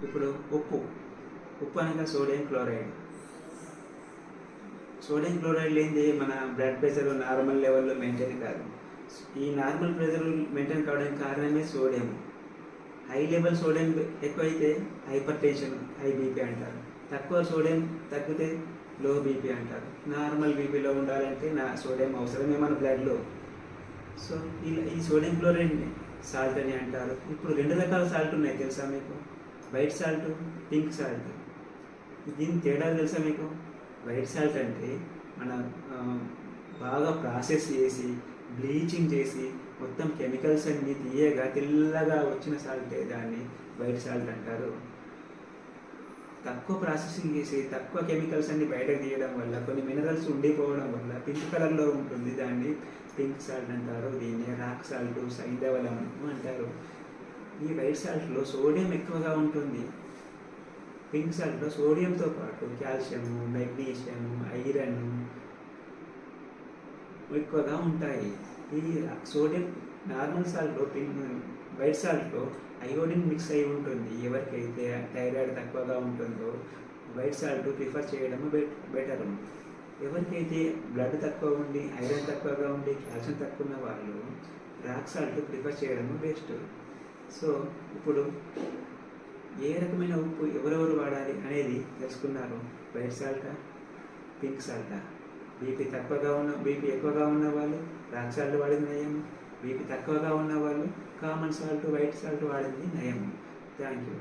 ఇప్పుడు ఉప్పు అనగా సోడియం క్లోరైడ్. సోడియం క్లోరైడ్ లేనిది మన బ్లడ్ ప్రెషర్ నార్మల్ లెవెల్లో మెయింటైన్ కాదు. ఈ నార్మల్ ప్రెషర్ మెయింటైన్ కావడానికి కారణమే సోడియం. హై లెవెల్ సోడియం ఎక్కువైతే హైపర్ టెన్షన్, హై బీపీ అంటారు. తక్కువ సోడియం తగ్గితే లో బీపీ అంటారు. నార్మల్ బీపీలో ఉండాలంటే సోడియం అవసరమే మన బ్లడ్లో. సో ఈ సోడియం క్లోరైడ్ సాల్ట్ అని అంటారు. ఇప్పుడు 2 రకాల సాల్ట్ ఉన్నాయి తెలుసా మీకు? White salt, pink salt. దీని తేడా తెలుసా మీకు? వైట్ సాల్ట్ అంటే మన బాగా ప్రాసెస్ చేసి బ్లీచింగ్ చేసి మొత్తం కెమికల్స్ అన్ని తీయగా తెల్లగా వచ్చిన సాల్టే దాన్ని వైట్ సాల్ట్ అంటారు. తక్కువ ప్రాసెసింగ్ చేసి తక్కువ కెమికల్స్ అన్ని బయటకు తీయడం వల్ల కొన్ని మినరల్స్ ఉండిపోవడం వల్ల పింక్ కలర్లో ఉంటుంది. దాన్ని పింక్ సాల్ట్ అంటారు. దీన్ని రాక్ సాల్ట్, సైంధవలవణము అంటారు. ఈ వైట్ సాల్ట్లో సోడియం ఎక్కువగా ఉంటుంది. పింక్ సాల్ట్లో సోడియంతో పాటు కాల్షియము, మెగ్నీషియము, ఐరన్ ఎక్కువగా ఉంటాయి. ఈ సోడియం నార్మల్ సాల్ట్లో వైట్ సాల్ట్లో అయోడిన్ మిక్స్ అయి ఉంటుంది. ఎవరికైతే థైరాయిడ్ తక్కువగా ఉంటుందో వైట్ సాల్ట్ ప్రిఫర్ చేయడం బెటర్. ఎవరికైతే బ్లడ్ తక్కువ ఉండి, ఐరన్ తక్కువగా ఉండి, కాల్షియం తక్కువ ఉన్న వాళ్ళు రాక్ సాల్ట్ ప్రిఫర్ చేయడం బెస్ట్. సో ఇప్పుడు ఏ రకమైన ఉప్పు ఎవరెవరు వాడాలి అనేది తెలుసుకున్నారు. వైట్ సాల్టా, పింక్ సాల్టా? బీపీ ఎక్కువగా ఉన్న వాళ్ళు రాక్ సాల్ట్ వాడింది నయం. బీపీ తక్కువగా ఉన్న వాళ్ళు కామన్ సాల్ట్, వైట్ సాల్ట్ వాడింది నయం. Thank you.